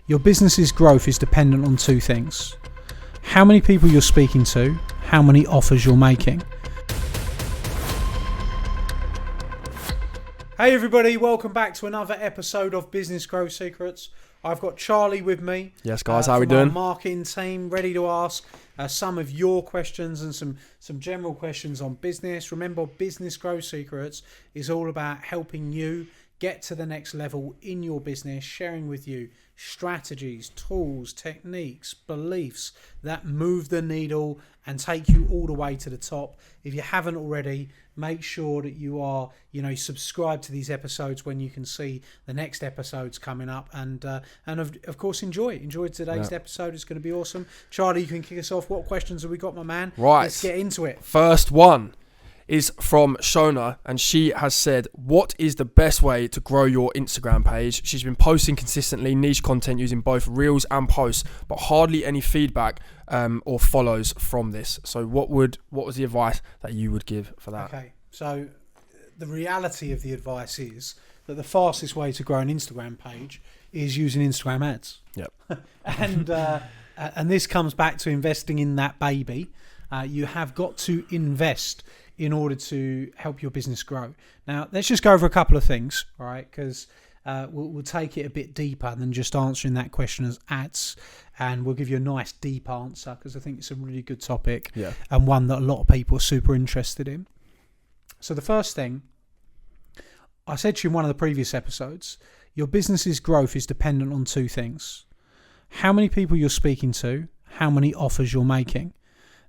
Your business's growth is dependent on two things: how many people you're speaking to, how many offers you're making. Hey everybody, welcome back to another episode of Business Growth Secrets. I've got Charlie with me. Yes, guys, how are we doing? Our marketing team, ready to ask some of your questions and some general questions on business. Remember, Business Growth Secrets is all about helping you get to the next level in your business, sharing with you strategies, tools, techniques, beliefs that move the needle and take you all the way to the top. If you haven't already, make sure that you are, subscribe to these episodes when you can see the next episodes coming up, and of course enjoy today's episode. It's going to be awesome. Charlie, you can kick us off. What questions have we got, my man? Right, let's get into it. First one is from Shona, and she has said, what is the best way to grow your Instagram page? She's been posting consistently niche content using both reels and posts, but hardly any feedback or follows from this. So what was the advice that you would give for that? Okay, so the reality of the advice is that the fastest way to grow an Instagram page is using Instagram ads. Yep. And this comes back to investing in that baby. You have got to invest in order to help your business grow. Now, let's just go over a couple of things, all right? Because we'll take it a bit deeper than just answering that question as ads, and we'll give you a nice deep answer because I think it's a really good topic and one that a lot of people are super interested in. So the first thing, I said to you in one of the previous episodes, your business's growth is dependent on two things: how many people you're speaking to, how many offers you're making.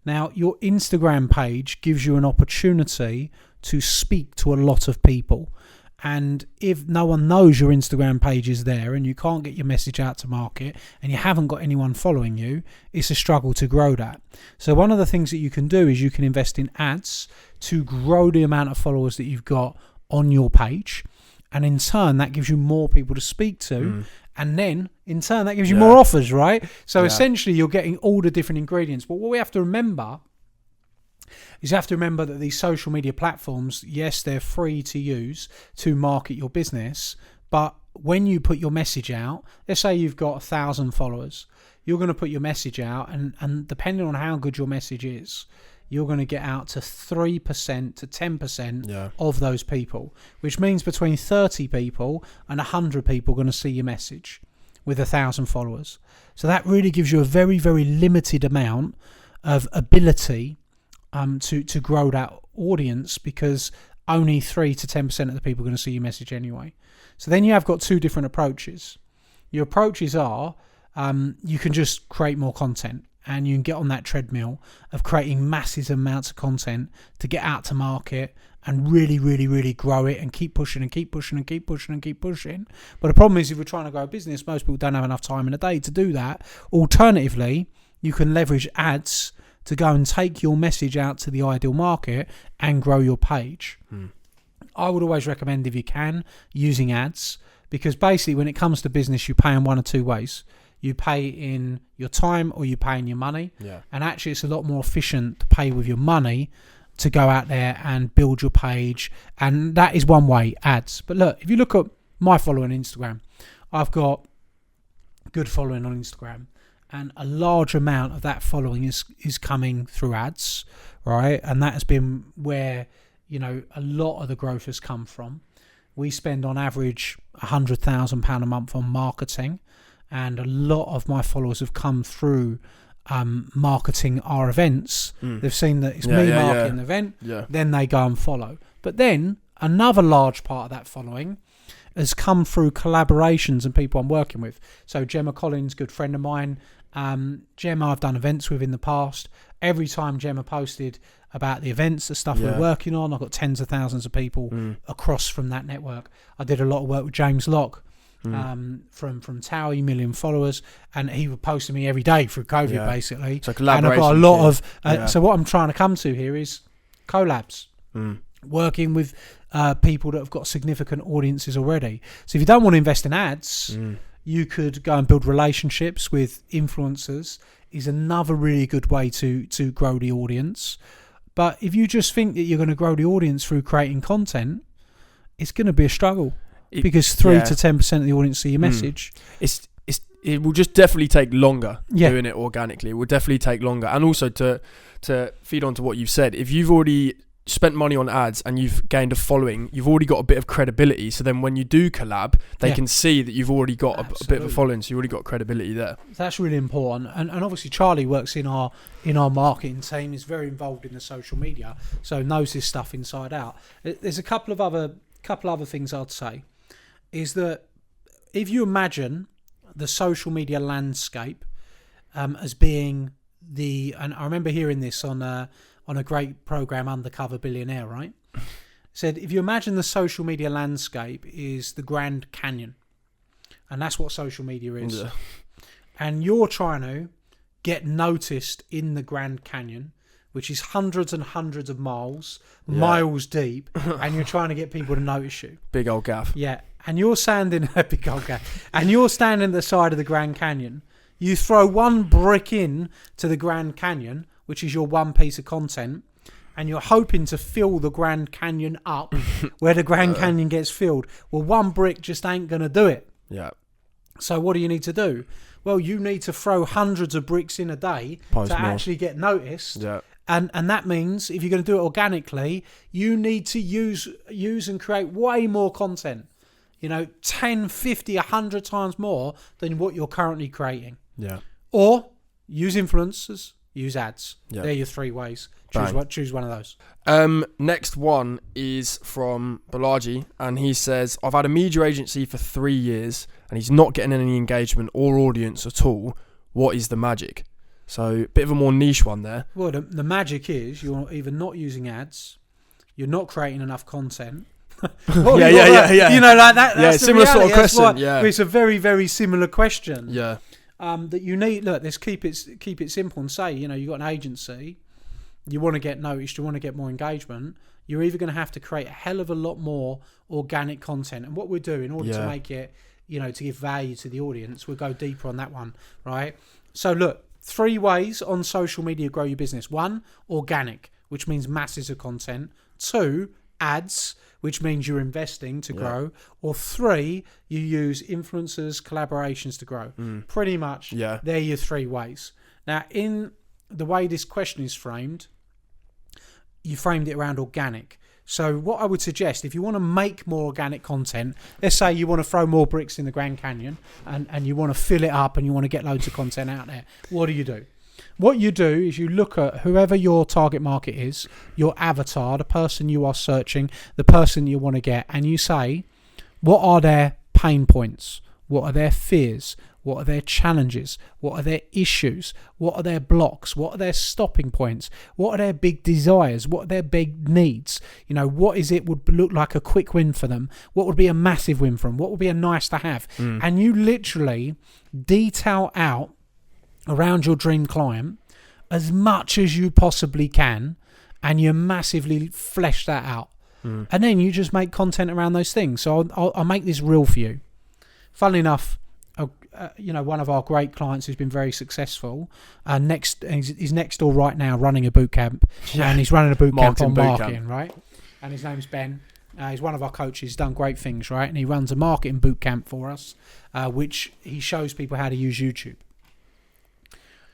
Now, your Instagram page gives you an opportunity to speak to a lot of people. And if no one knows your Instagram page is there and you can't get your message out to market and you haven't got anyone following you, it's a struggle to grow that. So one of the things that you can do is you can invest in ads to grow the amount of followers that you've got on your page. And in turn, that gives you more people to speak to. And then, in turn, that gives you more offers, right? So essentially, you're getting all the different ingredients. But what we have to remember is that these social media platforms, yes, they're free to use to market your business. But when you put your message out, let's say you've got 1,000 followers, you're going to put your message out. And depending on how good your message is, you're going to get out to 3% to 10% of those people, which means between 30 people and 100 people are going to see your message with 1,000 followers. So that really gives you a very, very limited amount of ability to grow that audience, because only 3 to 10% of the people are going to see your message anyway. So then you have got two different approaches. Your approaches are you can just create more content. And you can get on that treadmill of creating massive amounts of content to get out to market and really, really, really grow it and keep pushing and keep pushing and keep pushing and keep pushing. But the problem is, if we're trying to grow a business, most people don't have enough time in a day to do that. Alternatively, you can leverage ads to go and take your message out to the ideal market and grow your page. I would always recommend, if you can, using ads, because basically when it comes to business, you pay in one or two ways. You pay in your time or you pay in your money. And actually it's a lot more efficient to pay with your money to go out there and build your page. And that is one way, ads. But look, if you look at my following on Instagram, I've got good following on Instagram. And a large amount of that following is coming through ads, right? And that has been where, a lot of the growth has come from. We spend on average £100,000 a month on marketing. And a lot of my followers have come through marketing our events. They've seen that it's me marketing the event, then they go and follow. But then another large part of that following has come through collaborations and people I'm working with. So Gemma Collins, good friend of mine. Gemma I've done events with in the past. Every time Gemma posted about the events, the stuff we're working on, I've got tens of thousands of people across from that network. I did a lot of work with James Locke. From Tower, million followers, and he would post to me every day through COVID, basically. So collaboration. And I've got a lot of. So what I'm trying to come to here is collabs, working with people that have got significant audiences already. So if you don't want to invest in ads, you could go and build relationships with influencers. Is another really good way to grow the audience. But if you just think that you're going to grow the audience through creating content, it's going to be a struggle. Because 3 to 10% of the audience see your message. It's it will just definitely take longer Yeah. doing it organically. It will definitely take longer. And also to feed on to what you've said, if you've already spent money on ads and you've gained a following, you've already got a bit of credibility. So then when you do collab, they can see that you've already got a bit of a following. So you've already got credibility there. That's really important. And obviously Charlie works in our marketing team, is very involved in the social media, so knows this stuff inside out. There's a couple of other things I'd say, is that if you imagine the social media landscape as being and I remember hearing this on a great program, Undercover Billionaire, right? Said, if you imagine the social media landscape is the Grand Canyon, and that's what social media is, and you're trying to get noticed in the Grand Canyon, which is hundreds and hundreds of miles deep, and you're trying to get people to notice you. Big old gaff. Yeah, and you're standing at the side of the Grand Canyon. You throw one brick in to the Grand Canyon, which is your one piece of content, and you're hoping to fill the Grand Canyon up where the Grand Canyon gets filled. Well, one brick just ain't going to do it. Yeah. So what do you need to do? Well, you need to throw hundreds of bricks in a day actually get noticed. Yeah. And that means if you're going to do it organically, you need to use and create way more content. 10, 50, 100 times more than what you're currently creating. Yeah. Or use influencers, use ads. Yeah. They're your three ways. Choose one of those. Next one is from Balaji, and he says, I've had a media agency for 3 years and he's not getting any engagement or audience at all. What is the magic? So a bit of a more niche one there. Well, the magic is you're either not using ads, you're not creating enough content. Yeah. Like that. That's similar the sort of reality. question. Yeah, it's a very, very similar question. Yeah. That you need. Look, let's keep it simple and say, you've got an agency, you want to get noticed, you want to get more engagement. You're either going to have to create a hell of a lot more organic content, and what we'll do in order to make it, to give value to the audience, we'll go deeper on that one, right? So look, 3 ways on social media grow your business. 1, organic, which means masses of content. 2, ads, which means you're investing to grow. Or 3, you use influencers, collaborations to grow. Pretty much, they're your 3 ways. Now, in the way this question is framed, you framed it around organic. So what I would suggest, if you want to make more organic content, let's say you want to throw more bricks in the Grand Canyon and you want to fill it up and you want to get loads of content out there, what do? What you do is you look at whoever your target market is, your avatar, the person you are searching, the person you want to get, and you say, what are their pain points? What are their fears? What are their challenges? What are their issues? What are their blocks? What are their stopping points? What are their big desires? What are their big needs? What is it would look like a quick win for them? What would be a massive win for them? What would be a nice to have? And you literally detail out around your dream client as much as you possibly can, and you massively flesh that out. And then you just make content around those things. So I'll make this real for you. Funnily enough, one of our great clients who's been very successful, he's next door right now running a boot camp, and he's running a boot camp on marketing, right? And his name's Ben. He's one of our coaches. He's done great things, right? And he runs a marketing boot camp for us, which he shows people how to use YouTube.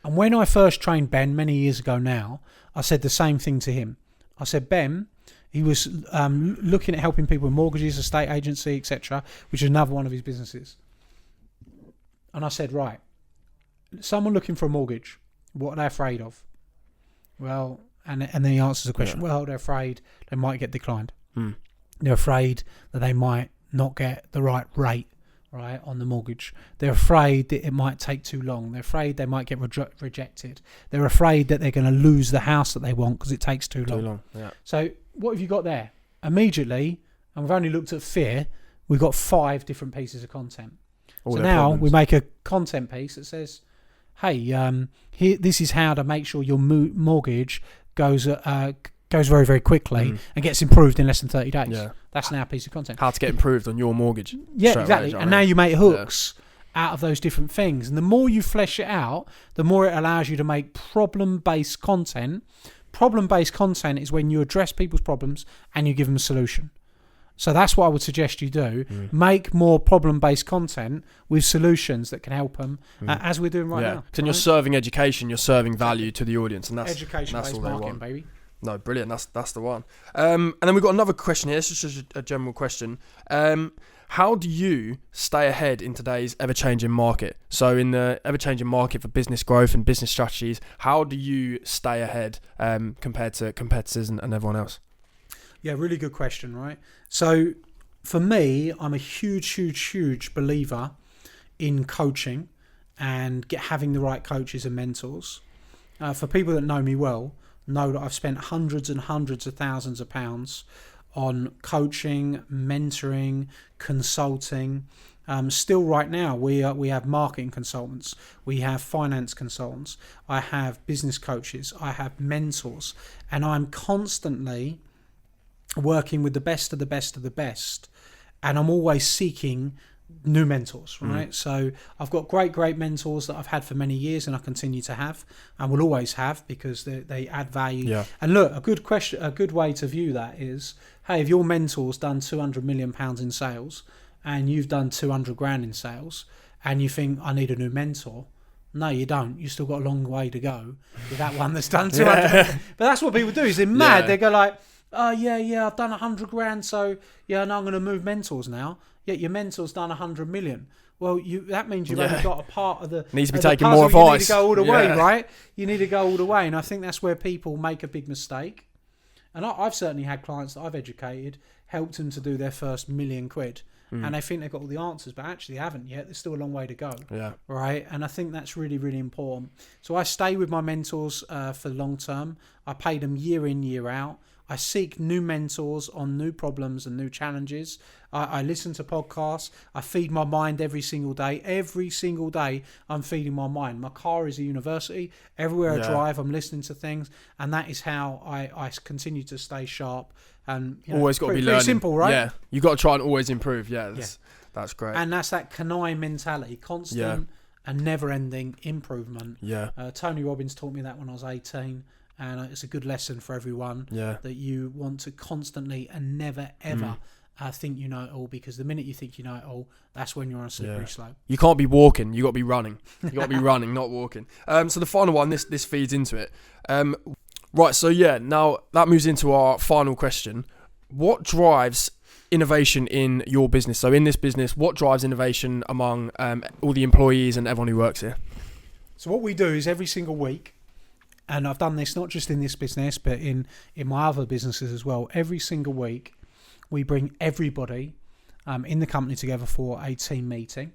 And when I first trained Ben many years ago now, I said the same thing to him. I said, Ben, he was looking at helping people with mortgages, estate agency, etc., which is another one of his businesses. And I said, right, someone looking for a mortgage, what are they afraid of? Well, and then he answers the question, well, they're afraid they might get declined. They're afraid that they might not get the right rate, right, on the mortgage. They're afraid that it might take too long. They're afraid they might get rejected. They're afraid that they're going to lose the house that they want because it takes too long. So what have you got there? Immediately, and we've only looked at fear, we've got 5 different pieces of content. So now we make a content piece that says, hey, here, this is how to make sure your mortgage goes very, very quickly and gets improved in less than 30 days. That's now a piece of content. How to get improved on your mortgage. Yeah, exactly. And now you make hooks out of those different things. And the more you flesh it out, the more it allows you to make problem-based content. Problem-based content is when you address people's problems and you give them a solution. So that's what I would suggest you do. Make more problem-based content with solutions that can help them, as we're doing right now. Because you're serving education, you're serving value to the audience, and that's education-based marketing, baby. No, brilliant. That's the one. And then we've got another question here. It's just a general question. How do you stay ahead in today's ever-changing market? So in the ever-changing market for business growth and business strategies, how do you stay ahead compared to competitors and everyone else? Yeah, really good question, right? So for me, I'm a huge believer in coaching and having the right coaches and mentors. For people that know me well, know that I've spent hundreds and hundreds of thousands of pounds on coaching, mentoring, consulting. Still right now, we have marketing consultants, we have finance consultants, I have business coaches, I have mentors, and I'm constantly working with the best of the best of the best, and I'm always seeking new mentors, right? So I've got great mentors that I've had for many years, and I continue to have, and will always have, because they add value. Yeah. And look, a good way to view that is, hey, if your mentor's done £200 million in sales, and you've done 200 grand in sales, and you think, I need a new mentor. No, you don't. You still got a long way to go with that one that's done 200 million. But that's what people do. Is they're mad. Yeah. They go like, oh, yeah, I've done 100 grand, so yeah, now I'm going to move mentors now. Yet your mentor's done 100 million. Well, that means you've only got a part of the needs to be taking more advice. You need to go all the way, right? You need to go all the way, and I think that's where people make a big mistake. And I've certainly had clients that I've educated, helped them to do their first £1 million, and they think they've got all the answers, but actually they haven't yet. There's still a long way to go. Yeah. Right? And I think that's really, really important. So I stay with my mentors for the long term. I pay them year in, year out. I seek new mentors on new problems and new challenges. I listen to podcasts. I feed my mind every single day. Every single day, I'm feeding my mind. My car is a university. Everywhere I drive, I'm listening to things. And that is how I continue to stay sharp. And always got to be learning. Pretty simple, right? Yeah, you've got to try and always improve. Yeah, that's great. And that's that canaille mentality. Constant and never-ending improvement. Yeah. Tony Robbins taught me that when I was 18. And it's a good lesson for everyone that you want to constantly and never, ever think you know it all, because the minute you think you know it all, that's when you're on a slippery slope. You can't be walking, you got to be running. You got to be running, not walking. So the final one, this feeds into it. Right, so now that moves into our final question. What drives innovation in your business? So in this business, what drives innovation among all the employees and everyone who works here? So what we do is every single week, and I've done this not just in this business, but in my other businesses as well. Every single week, we bring everybody in the company together for a team meeting.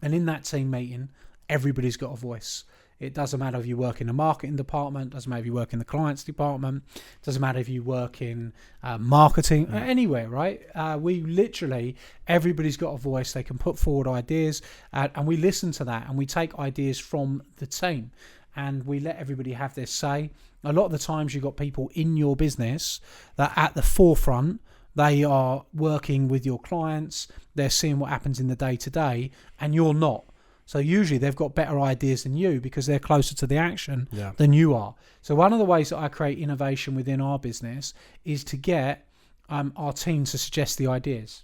And in that team meeting, everybody's got a voice. It doesn't matter if you work in the marketing department, doesn't matter if you work in the clients department, doesn't matter if you work in marketing, anywhere, right? Everybody's got a voice. They can put forward ideas, and we listen to that, and we take ideas from the team. And we let everybody have their say. A lot of the times you've got people in your business that at the forefront, they are working with your clients, they're seeing what happens in the day-to-day, and you're not. So usually they've got better ideas than you because they're closer to the action than you are. So one of the ways that I create innovation within our business is to get our team to suggest the ideas.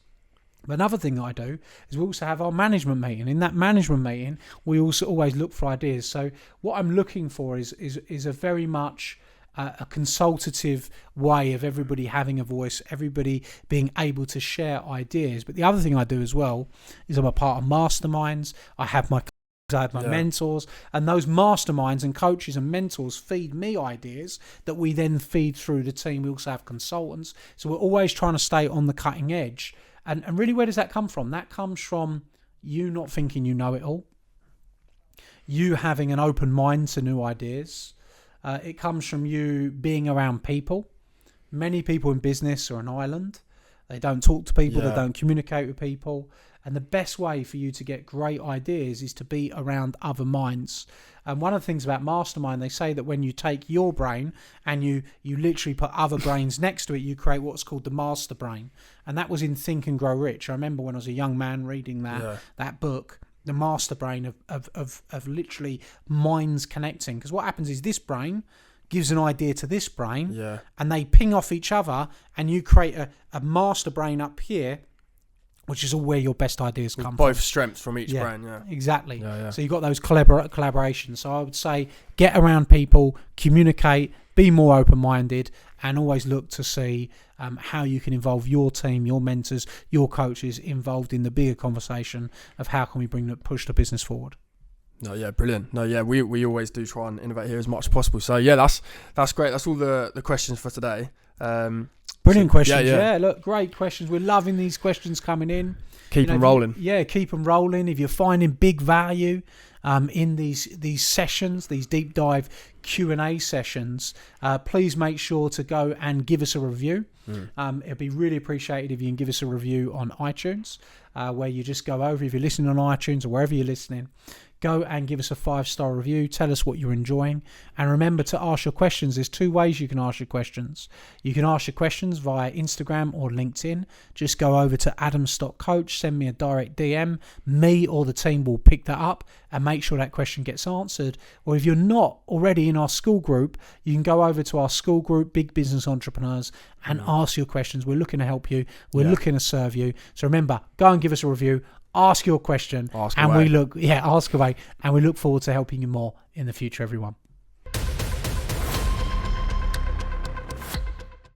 But another thing that I do is we also have our management meeting. In that management meeting, we also always look for ideas. So what I'm looking for is a very much a consultative way of everybody having a voice, everybody being able to share ideas. But the other thing I do as well is I'm a part of masterminds. I have my mentors, and those masterminds and coaches and mentors feed me ideas that we then feed through the team. We also have consultants. So we're always trying to stay on the cutting edge. And really, where does that come from? That comes from you not thinking you know it all. You having an open mind to new ideas. It comes from you being around people. Many people in business are an island. They don't talk to people. They don't communicate with people. And the best way for you to get great ideas is to be around other minds. And one of the things about mastermind, they say that when you take your brain and you literally put other brains next to it, you create what's called the master brain. And that was in Think and Grow Rich. I remember when I was a young man reading that book, the master brain of literally minds connecting. Because what happens is this brain gives an idea to this brain, Yeah. and they ping off each other, and you create a master brain up here, which is all where your best ideas come Both from. strengths from each brain. Yeah. Exactly. Yeah. So you've got those collaborations. So I would say get around people, communicate, be more open-minded, and always look to see how you can involve your team, your mentors, your coaches involved in the bigger conversation of how can we push the business forward. No, yeah, brilliant. No, yeah, we always do try and innovate here as much as possible. So yeah, that's great. That's all the questions for today. Brilliant questions. Yeah. Yeah, look, great questions. We're loving these questions coming in. Keep them rolling. Keep them rolling. If you're finding big value in these sessions, these deep dive Q&A sessions, please make sure to go and give us a review. It'd be really appreciated if you can give us a review on iTunes, where you just go over, if you're listening on iTunes or wherever you're listening, go and give us a 5-star review. Tell us what you're enjoying. And remember to ask your questions. There's 2 ways you can ask your questions. You can ask your questions via Instagram or LinkedIn. Just go over to Adam Stott Coach, send me a direct DM. Me or the team will pick that up and make sure that question gets answered. Or if you're not already in our school group, you can go over to our school group, Big Business Entrepreneurs, and ask your questions. We're looking to help you. We're looking to serve you. So remember, go and give us a review. Ask your question, Ask and away. ask away, and we look forward to helping you more in the future, everyone.